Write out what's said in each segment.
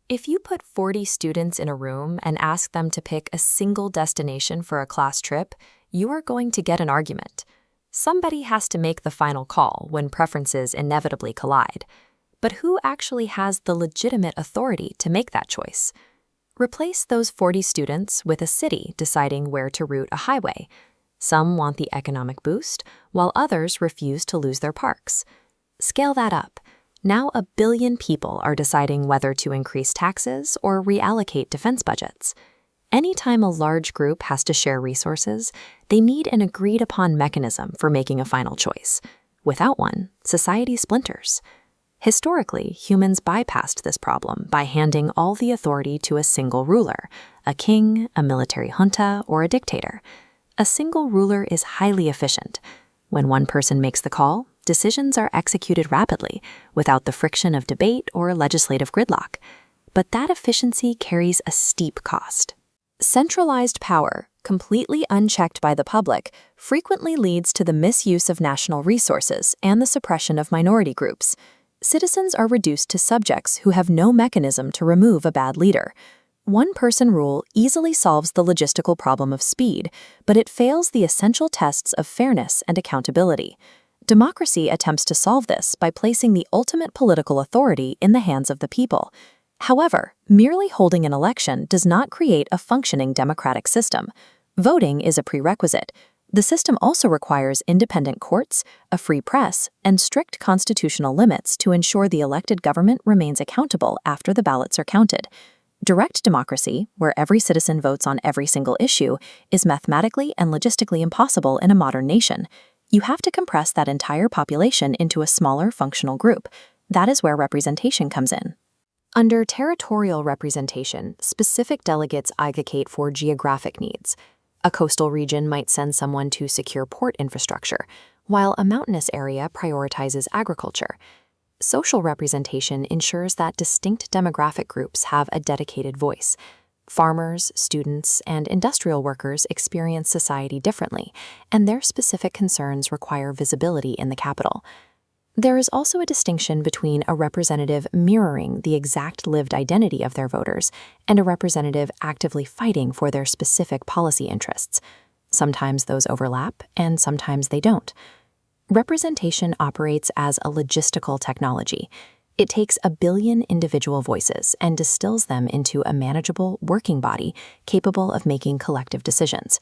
If you put 40 students in a room and ask them to pick a single destination for a class trip, you are going to get an argument. Somebody has to make the final call when preferences inevitably collide. But who actually has the legitimate authority to make that choice? Replace those 40 students with a city deciding where to route a highway. Some want the economic boost, while others refuse to lose their parks. Scale that up. Now 1 billion people are deciding whether to increase taxes or reallocate defense budgets. Anytime a large group has to share resources, they need an agreed-upon mechanism for making a final choice. Without one, society splinters. Historically, humans bypassed this problem by handing all the authority to a single ruler, a king, a military junta, or a dictator. A single ruler is highly efficient. When one person makes the call, decisions are executed rapidly, without the friction of debate or legislative gridlock. But that efficiency carries a steep cost. Centralized power, completely unchecked by the public, frequently leads to the misuse of national resources and the suppression of minority groups. Citizens are reduced to subjects who have no mechanism to remove a bad leader. One-person rule easily solves the logistical problem of speed, but it fails the essential tests of fairness and accountability. Democracy attempts to solve this by placing the ultimate political authority in the hands of the people. However, merely holding an election does not create a functioning democratic system. Voting is a prerequisite. The system also requires independent courts, a free press, and strict constitutional limits to ensure the elected government remains accountable after the ballots are counted. Direct democracy, where every citizen votes on every single issue, is mathematically and logistically impossible in a modern nation. You have to compress that entire population into a smaller functional group. That is where representation comes in. Under territorial representation, specific delegates advocate for geographic needs. A coastal region might send someone to secure port infrastructure, while a mountainous area prioritizes agriculture. Social representation ensures that distinct demographic groups have a dedicated voice. Farmers, students, and industrial workers experience society differently, and their specific concerns require visibility in the capital. There is also a distinction between a representative mirroring the exact lived identity of their voters and a representative actively fighting for their specific policy interests. Sometimes those overlap, and sometimes they don't. Representation operates as a logistical technology. It takes 1 billion individual voices and distills them into a manageable, working body capable of making collective decisions.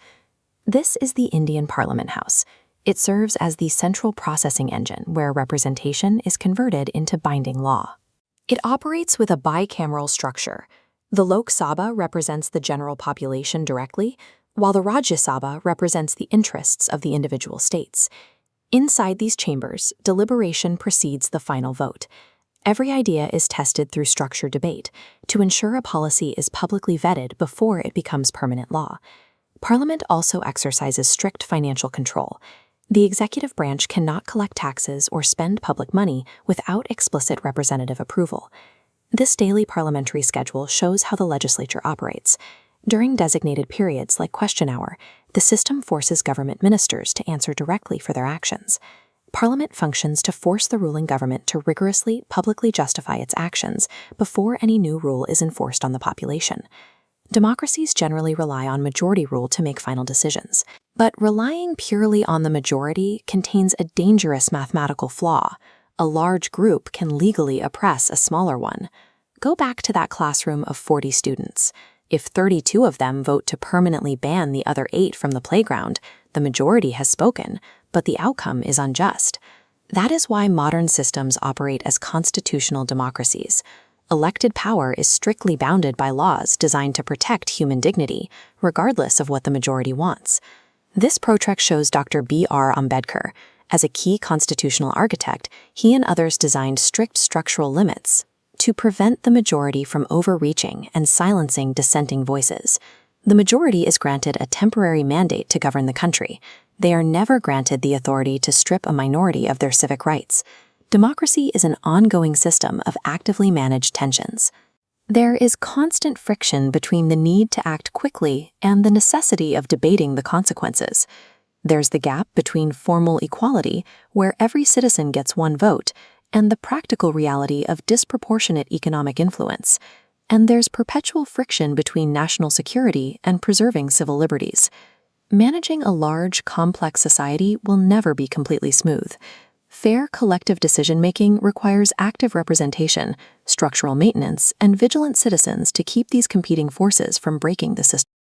This is the Indian Parliament House. It serves as the central processing engine where representation is converted into binding law. It operates with a bicameral structure. The Lok Sabha represents the general population directly, while the Rajya Sabha represents the interests of the individual states. Inside these chambers, deliberation precedes the final vote. Every idea is tested through structured debate to ensure a policy is publicly vetted before it becomes permanent law. Parliament also exercises strict financial control. The executive branch cannot collect taxes or spend public money without explicit representative approval. This daily parliamentary schedule shows how the legislature operates. During designated periods like question hour, the system forces government ministers to answer directly for their actions. Parliament functions to force the ruling government to rigorously, publicly justify its actions before any new rule is enforced on the population. Democracies generally rely on majority rule to make final decisions, but relying purely on the majority contains a dangerous mathematical flaw. A large group can legally oppress a smaller one. Go back to that classroom of 40 students. If 32 of them vote to permanently ban the other 8 from the playground, the majority has spoken, but the outcome is unjust. That is why modern systems operate as constitutional democracies. Elected power is strictly bounded by laws designed to protect human dignity, regardless of what the majority wants. This protrek shows Dr. B.R. Ambedkar. As a key constitutional architect, he and others designed strict structural limits to prevent the majority from overreaching and silencing dissenting voices. The majority is granted a temporary mandate to govern the country. They are never granted the authority to strip a minority of their civic rights. Democracy is an ongoing system of actively managed tensions. There is constant friction between the need to act quickly and the necessity of debating the consequences. There's the gap between formal equality, where every citizen gets one vote, and the practical reality of disproportionate economic influence. and there's perpetual friction between national security and preserving civil liberties. Managing a large, complex society will never be completely smooth. Fair collective decision-making requires active representation, structural maintenance, and vigilant citizens to keep these competing forces from breaking the system.